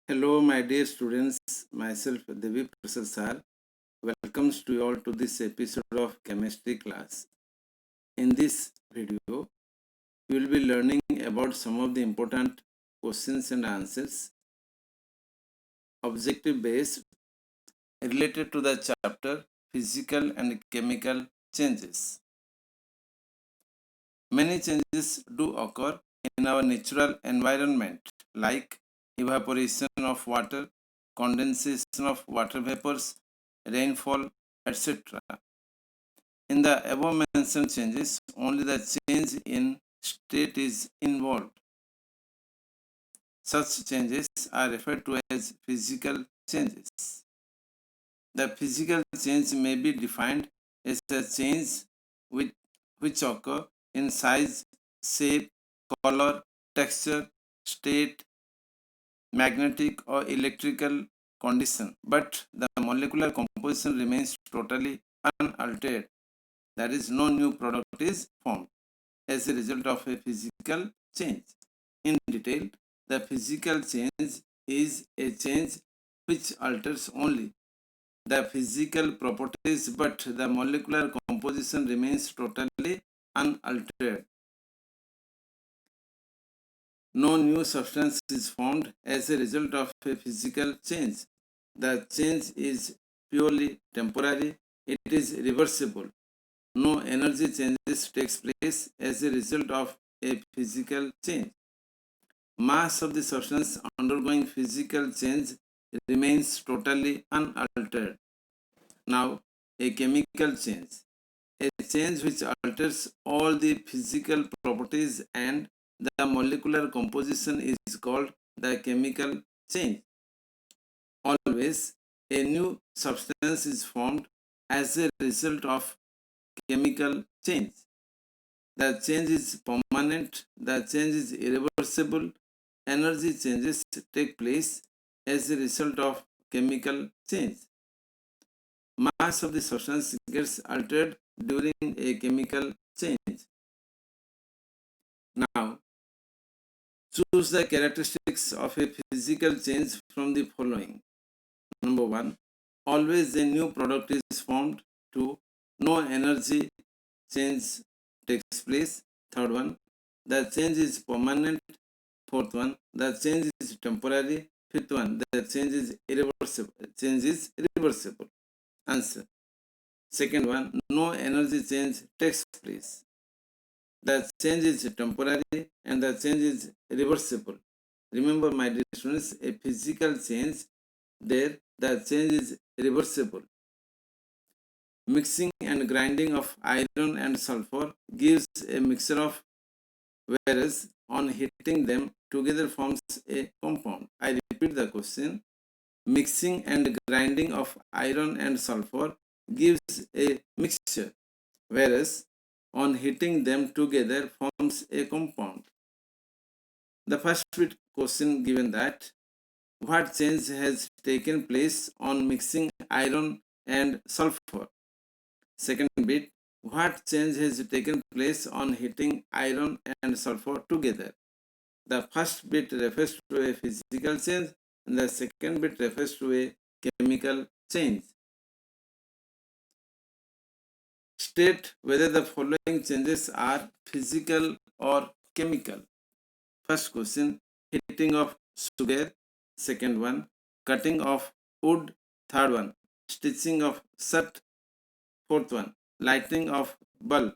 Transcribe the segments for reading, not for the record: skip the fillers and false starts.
Hello, my dear students. Myself, Devi Prasad Sir, welcomes to you all to this episode of chemistry class. In this video, we will be learning about some of the important questions and answers, objective based, related to the chapter physical and chemical changes. Many changes do occur in our natural environment, like evaporation of water, condensation of water vapors, rainfall, etc. In the above mentioned changes, only the change in state is involved. Such changes are referred to as physical changes. The physical change may be defined as a change with, which occur in size, shape, color, texture, state, magnetic or electrical condition, but the molecular composition remains totally unaltered. That is, no new product is formed as a result of a physical change. In detail, the physical change is a change which alters only the physical properties, but the molecular composition remains totally unaltered. No new substance is formed as a result of a physical change. The change is purely temporary, it is reversible. No energy changes takes place as a result of a physical change. Mass of the substance undergoing physical change remains totally unaltered. Now, a chemical change. A change which alters all the physical properties and the molecular composition is called the chemical change. Always, a new substance is formed as a result of chemical change. The change is permanent, the change is irreversible. Energy changes take place as a result of chemical change. Mass of the substance gets altered during a chemical change. Now, choose the characteristics of a physical change from the following. Number 1, always a new product is formed. 2, no energy change takes place. Third one, the change is permanent. Fourth one, the change is temporary. Fifth one, the change is irreversible. Change is reversible. Answer. Second one, no energy change takes place. The change is temporary and the change is reversible. Remember, my dear students, a physical change, there the change is reversible. Mixing and grinding of iron and sulfur gives a mixture of, whereas on heating them together forms a compound. I repeat the question. Mixing and grinding of iron and sulfur gives a mixture, whereas on heating them together forms a compound. The first bit question given that what change has taken place on mixing iron and sulfur. Second bit, what change has taken place on heating iron and sulfur together. The first bit refers to a physical change and the second bit refers to a chemical change. State whether the following changes are physical or chemical. First question, heating of sugar. Second one, cutting of wood. Third one, stitching of shirt. Fourth one, lighting of bulb.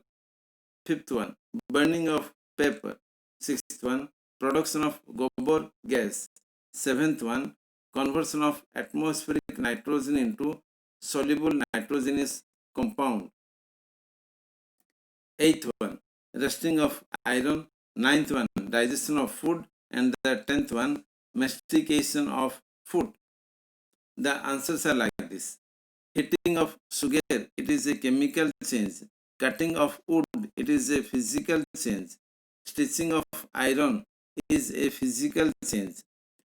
Fifth one, burning of paper. Sixth one, production of gobar gas. Seventh one, conversion of atmospheric nitrogen into soluble nitrogenous compound. Eighth one, rusting of iron. Ninth one, digestion of food. And the 10th one, mastication of food. The answers are like this. Heating of sugar, it is a chemical change. Cutting of wood, it is a physical change. Stitching of iron is a physical change.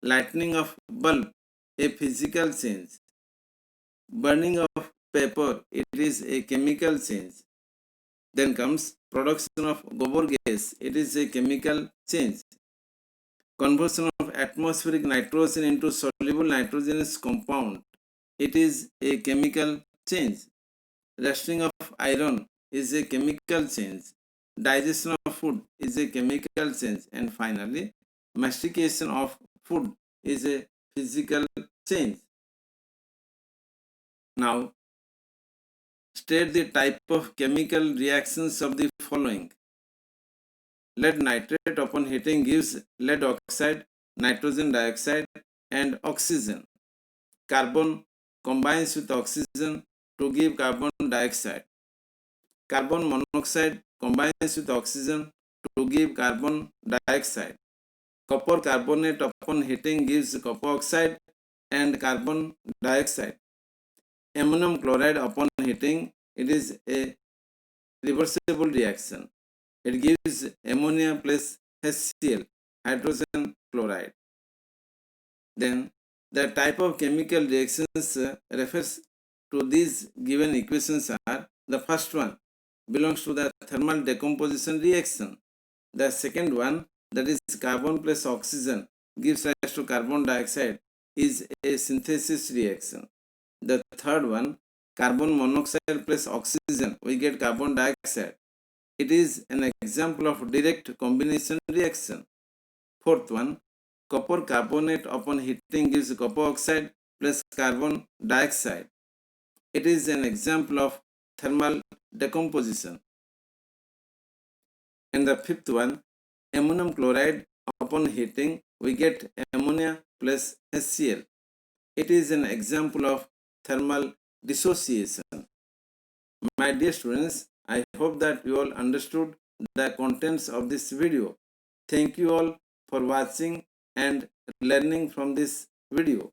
Lightning of bulb, a physical change. Burning of paper, it is a chemical change. Then comes production of gobar gas, it is a chemical change. Conversion of atmospheric nitrogen into soluble nitrogenous compound. It is a chemical change. Rusting of iron is a chemical change. Digestion of food is a chemical change. And finally, mastication of food is a physical change. Now, state the type of chemical reactions of the following. Lead nitrate upon heating gives lead oxide, nitrogen dioxide, and oxygen. Carbon combines with oxygen to give carbon dioxide. Carbon monoxide combines with oxygen to give carbon dioxide. Copper carbonate upon heating gives copper oxide and carbon dioxide. Ammonium chloride upon heating, it is a reversible reaction. It gives ammonia plus HCl, hydrogen chloride. Then the type of chemical reactions refers to these given equations are: the first one belongs to the thermal decomposition reaction. The second one, that is carbon plus oxygen gives rise to carbon dioxide, is a synthesis reaction. The third one, carbon monoxide plus oxygen, we get carbon dioxide. It is an example of direct combination reaction. Fourth one, copper carbonate upon heating gives copper oxide plus carbon dioxide. It is an example of thermal decomposition. And the fifth one, ammonium chloride upon heating we get ammonia plus HCl. It is an example of thermal dissociation. My dear students, I hope that you all understood the contents of this video. Thank you all for watching and learning from this video.